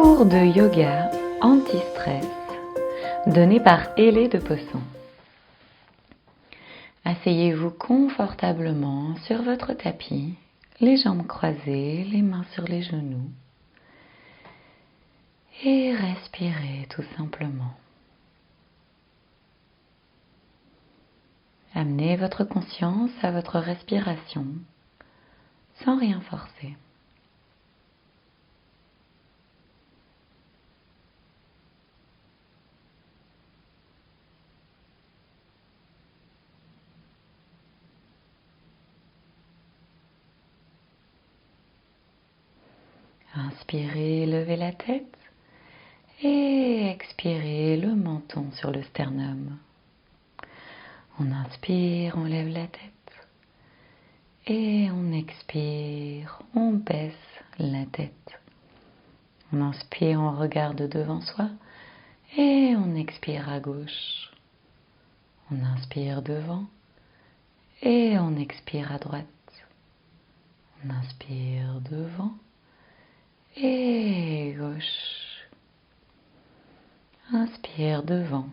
cours de yoga anti-stress donné par Hélé de Posson. Asseyez-vous confortablement sur votre tapis, les jambes croisées, les mains sur les genoux et respirez tout simplement. Amenez votre conscience à votre respiration sans rien forcer. Inspirez, levez la tête et expirez le menton sur le sternum. On inspire, on lève la tête et on expire, on baisse la tête. On inspire, on regarde devant soi et on expire à gauche. On inspire devant et on expire à droite. On inspire devant et gauche. Inspire devant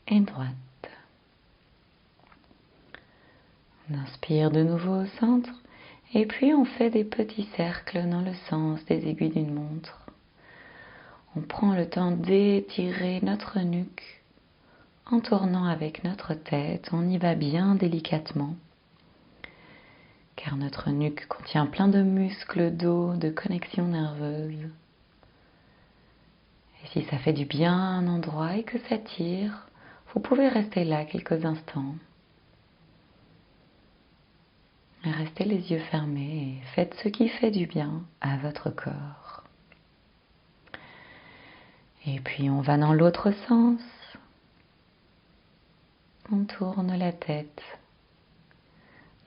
et droite. On inspire de nouveau au centre et puis on fait des petits cercles dans le sens des aiguilles d'une montre. On prend le temps d'étirer notre nuque en tournant avec notre tête. On y va bien délicatement car notre nuque contient plein de muscles d'eau, de connexions nerveuses. Et si ça fait du bien à un endroit et que ça tire, vous pouvez rester là quelques instants. Restez les yeux fermés et faites ce qui fait du bien à votre corps. Et puis on va dans l'autre sens. On tourne la tête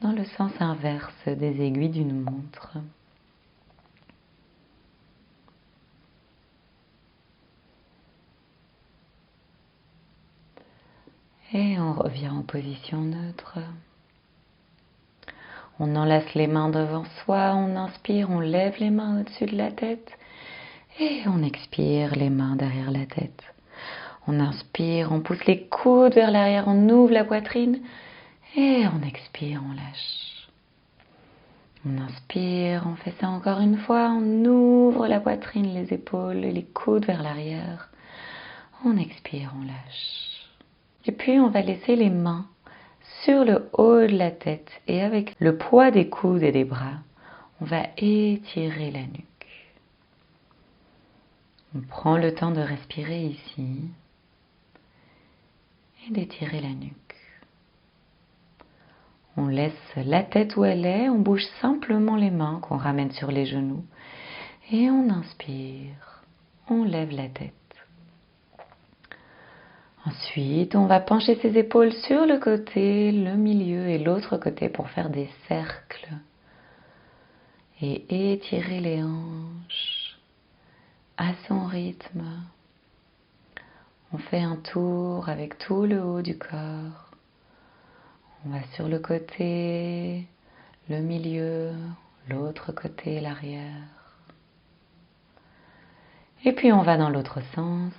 dans le sens inverse des aiguilles d'une montre. Et on revient en position neutre. On enlace les mains devant soi, on inspire, on lève les mains au-dessus de la tête et on expire les mains derrière la tête. On inspire, on pousse les coudes vers l'arrière, on ouvre la poitrine et on expire, on lâche. On inspire, on fait ça encore une fois, on ouvre la poitrine, les épaules et les coudes vers l'arrière. On expire, on lâche. Et puis on va laisser les mains sur le haut de la tête et avec le poids des coudes et des bras, on va étirer la nuque. On prend le temps de respirer ici et d'étirer la nuque. On laisse la tête où elle est, on bouge simplement les mains qu'on ramène sur les genoux et on inspire, on lève la tête. Ensuite, on va pencher ses épaules sur le côté, le milieu et l'autre côté pour faire des cercles. Et étirer les hanches à son rythme. On fait un tour avec tout le haut du corps. On va sur le côté, le milieu, l'autre côté, l'arrière. Et puis on va dans l'autre sens.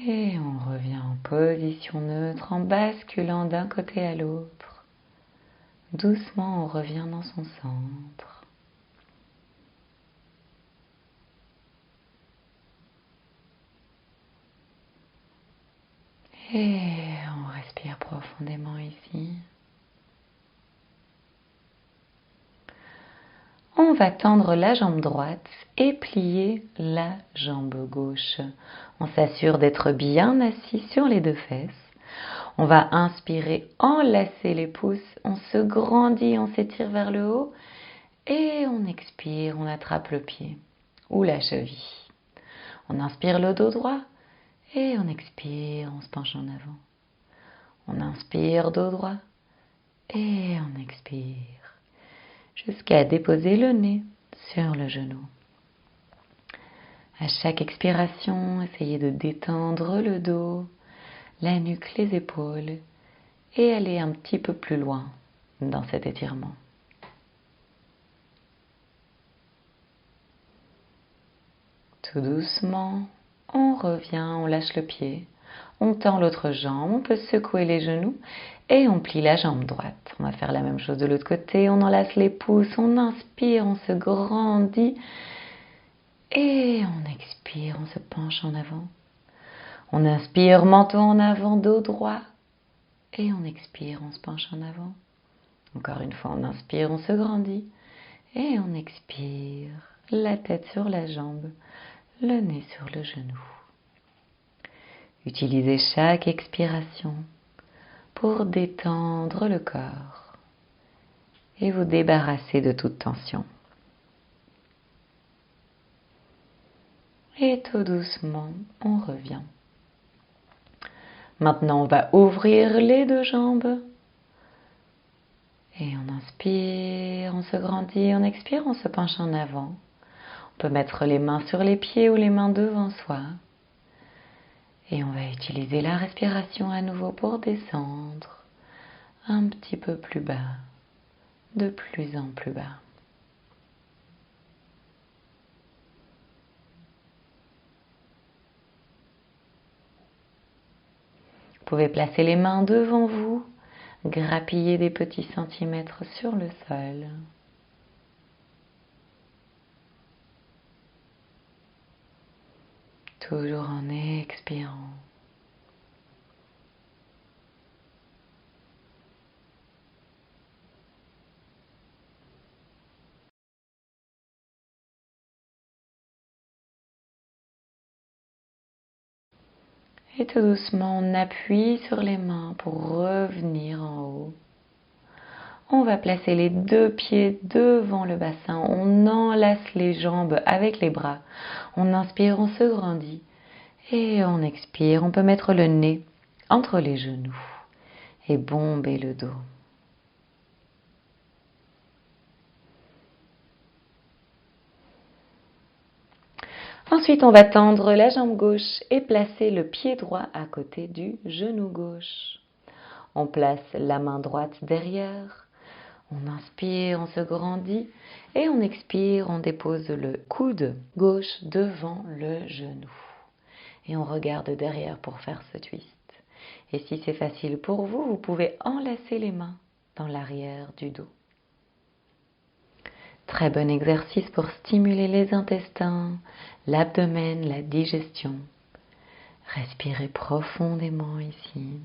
Et on revient en position neutre en basculant d'un côté à l'autre. Doucement, on revient dans son centre. Et on respire profondément ici. On va tendre la jambe droite et plier la jambe gauche. On s'assure d'être bien assis sur les deux fesses. On va inspirer, enlacer les pouces, on se grandit, on s'étire vers le haut et on expire, on attrape le pied ou la cheville. On inspire le dos droit et on expire, on se penche en avant. On inspire dos droit et on expire jusqu'à déposer le nez sur le genou. À chaque expiration, essayez de détendre le dos, la nuque, les épaules et aller un petit peu plus loin dans cet étirement. Tout doucement, on revient, on lâche le pied, on tend l'autre jambe, on peut secouer les genoux et on plie la jambe droite. On va faire la même chose de l'autre côté, on enlace les pouces, on inspire, on se grandit et on expire, on se penche en avant. On inspire, menton en avant, dos droit et on expire, on se penche en avant. Encore une fois, on inspire, on se grandit et on expire, la tête sur la jambe, le nez sur le genou. Utilisez chaque expiration pour détendre le corps et vous débarrasser de toute tension. Et tout doucement, on revient. Maintenant, on va ouvrir les deux jambes. Et on inspire, on se grandit, on expire, on se penche en avant. On peut mettre les mains sur les pieds ou les mains devant soi. Et on va utiliser la respiration à nouveau pour descendre un petit peu plus bas, de plus en plus bas. Vous pouvez placer les mains devant vous, grappiller des petits centimètres sur le sol. Toujours en expirant. Et tout doucement, on appuie sur les mains pour revenir en haut. On va placer les deux pieds devant le bassin. On enlace les jambes avec les bras. On inspire, on se grandit. Et on expire. On peut mettre le nez entre les genoux et bomber le dos. Ensuite, on va tendre la jambe gauche et placer le pied droit à côté du genou gauche. On place la main droite derrière. On inspire, on se grandit et on expire, on dépose le coude gauche devant le genou. Et on regarde derrière pour faire ce twist. Et si c'est facile pour vous, vous pouvez enlacer les mains dans l'arrière du dos. Très bon exercice pour stimuler les intestins, l'abdomen, la digestion. Respirez profondément ici.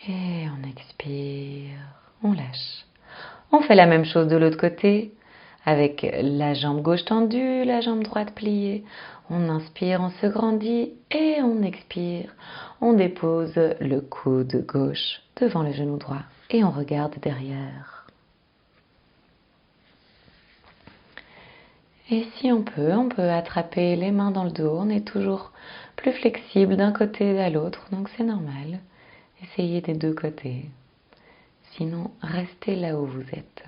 Et on expire, on lâche. On fait la même chose de l'autre côté, avec la jambe gauche tendue, la jambe droite pliée. On inspire, on se grandit et on expire. On dépose le coude gauche devant le genou droit et on regarde derrière. Et si on peut attraper les mains dans le dos. On est toujours plus flexible d'un côté à l'autre, donc c'est normal. Essayez des deux côtés. Sinon, restez là où vous êtes.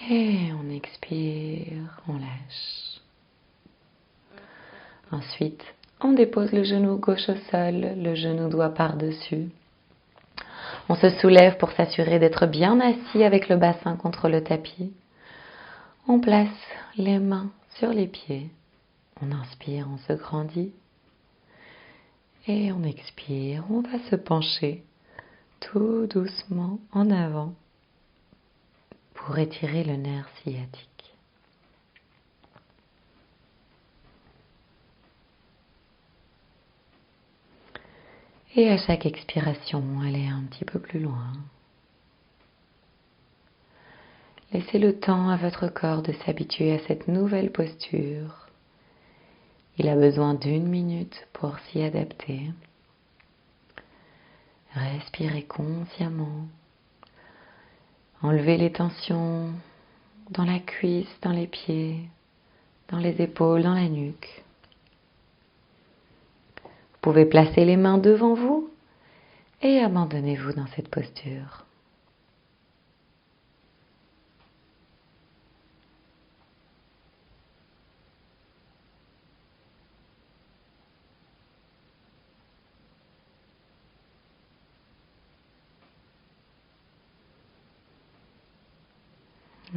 Et on expire, on lâche. Ensuite, on dépose le genou gauche au sol, le genou droit par-dessus. On se soulève pour s'assurer d'être bien assis avec le bassin contre le tapis. On place les mains sur les pieds. On inspire, on se grandit. Et on expire, on va se pencher tout doucement en avant pour étirer le nerf sciatique. Et à chaque expiration, allez un petit peu plus loin. Laissez le temps à votre corps de s'habituer à cette nouvelle posture. Il a besoin d'1 minute pour s'y adapter. Respirez consciemment. Enlevez les tensions dans la cuisse, dans les pieds, dans les épaules, dans la nuque. Vous pouvez placer les mains devant vous et abandonnez-vous dans cette posture.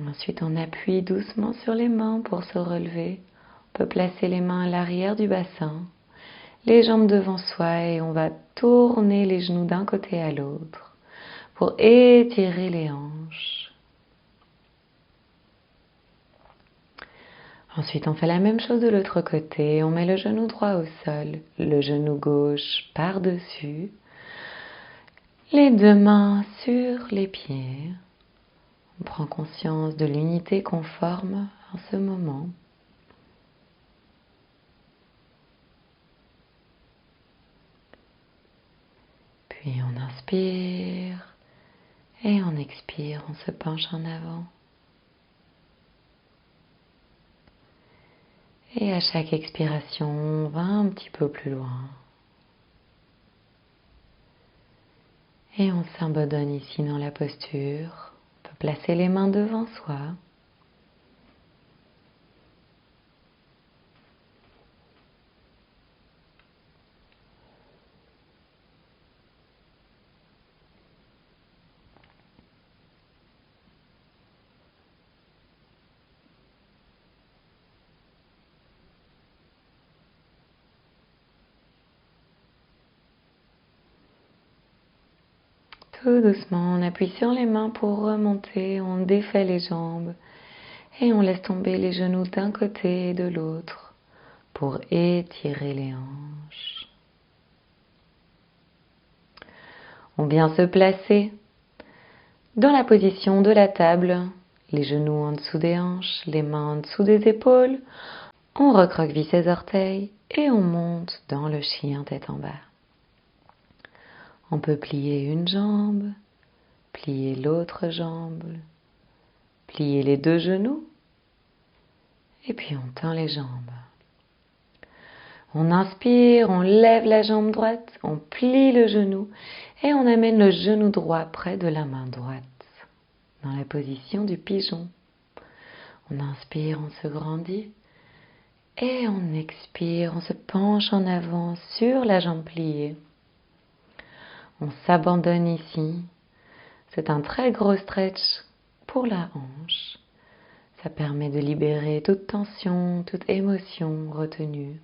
Ensuite, on appuie doucement sur les mains pour se relever. On peut placer les mains à l'arrière du bassin, les jambes devant soi et on va tourner les genoux d'un côté à l'autre pour étirer les hanches. Ensuite, on fait la même chose de l'autre côté. On met le genou droit au sol, le genou gauche par-dessus, les deux mains sur les pieds. On prend conscience de l'unité qu'on forme en ce moment. Puis on inspire et on expire, on se penche en avant. Et à chaque expiration, on va un petit peu plus loin. Et on s'abandonne ici dans la posture. On peut placer les mains devant soi. Tout doucement, on appuie sur les mains pour remonter, on défait les jambes et on laisse tomber les genoux d'un côté et de l'autre pour étirer les hanches. On vient se placer dans la position de la table, les genoux en dessous des hanches, les mains en dessous des épaules. On recroqueville ses orteils et on monte dans le chien tête en bas. On peut plier une jambe, plier l'autre jambe, plier les deux genoux et puis on tend les jambes. On inspire, on lève la jambe droite, on plie le genou et on amène le genou droit près de la main droite dans la position du pigeon. On inspire, on se grandit et on expire, on se penche en avant sur la jambe pliée. On s'abandonne ici. C'est un très gros stretch pour la hanche. Ça permet de libérer toute tension, toute émotion retenue.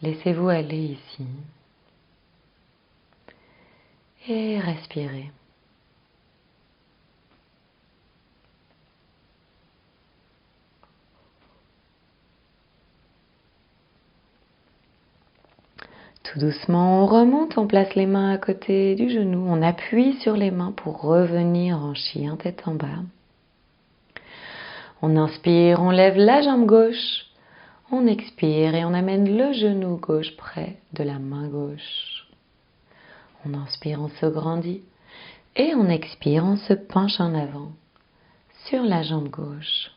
Laissez-vous aller ici. Et respirez. Tout doucement, on remonte, on place les mains à côté du genou, on appuie sur les mains pour revenir en chien tête en bas. On inspire, on lève la jambe gauche, on expire et on amène le genou gauche près de la main gauche. On inspire, on se grandit et on expire, on se penche en avant sur la jambe gauche.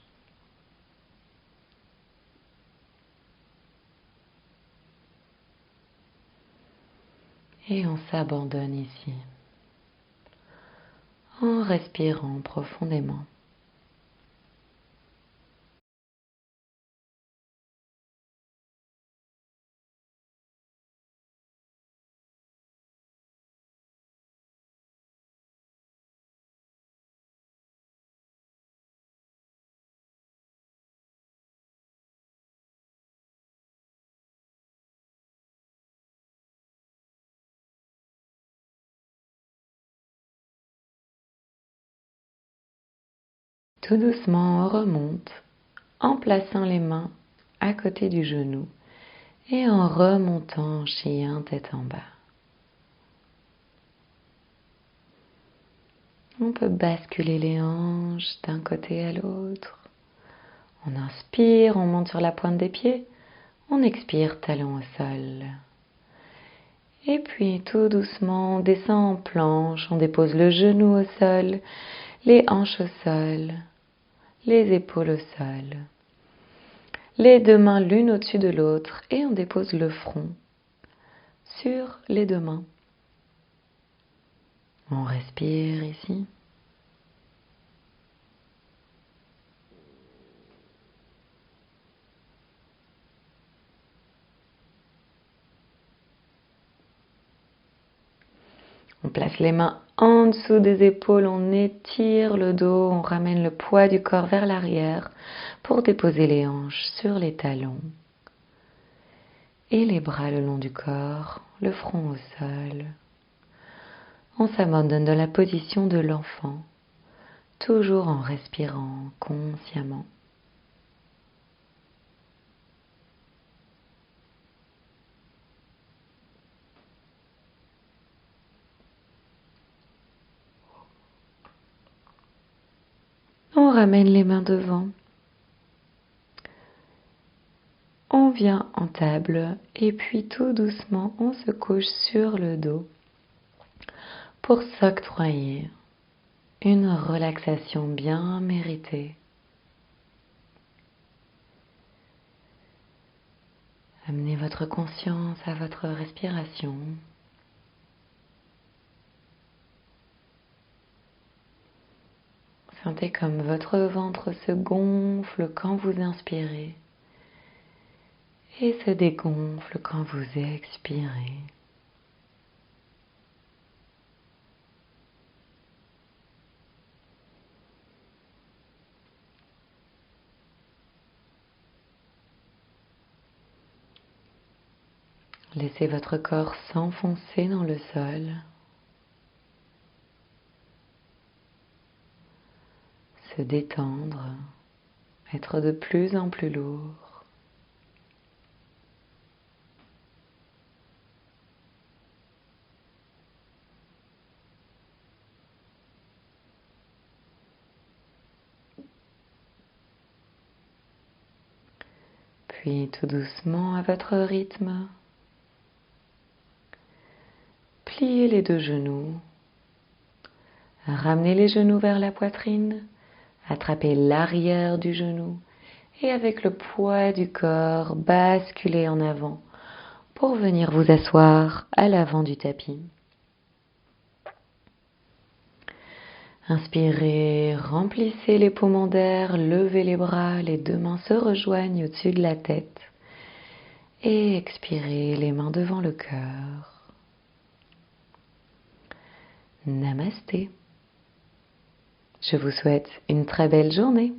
Et on s'abandonne ici, en respirant profondément. Tout doucement, on remonte en plaçant les mains à côté du genou et en remontant en chien tête en bas. On peut basculer les hanches d'un côté à l'autre. On inspire, on monte sur la pointe des pieds. On expire, talon au sol. Et puis tout doucement, on descend en planche, on dépose le genou au sol, les hanches au sol, les épaules au sol. Les deux mains l'une au-dessus de l'autre et on dépose le front sur les deux mains. On respire ici. On place les mains en dessous des épaules, on étire le dos, on ramène le poids du corps vers l'arrière pour déposer les hanches sur les talons. Et les bras le long du corps, le front au sol. On s'abandonne dans la position de l'enfant, toujours en respirant consciemment. On ramène les mains devant. On vient en table et puis tout doucement on se couche sur le dos pour s'octroyer une relaxation bien méritée. Amenez votre conscience à votre respiration. Sentez comme votre ventre se gonfle quand vous inspirez et se dégonfle quand vous expirez. Laissez votre corps s'enfoncer dans le sol. Se détendre, être de plus en plus lourd. Puis tout doucement, à votre rythme, pliez les deux genoux, ramenez les genoux vers la poitrine, attrapez l'arrière du genou et avec le poids du corps, basculez en avant pour venir vous asseoir à l'avant du tapis. Inspirez, remplissez les poumons d'air, levez les bras, les deux mains se rejoignent au-dessus de la tête. Et expirez, les mains devant le cœur. Namasté. Je vous souhaite une très belle journée.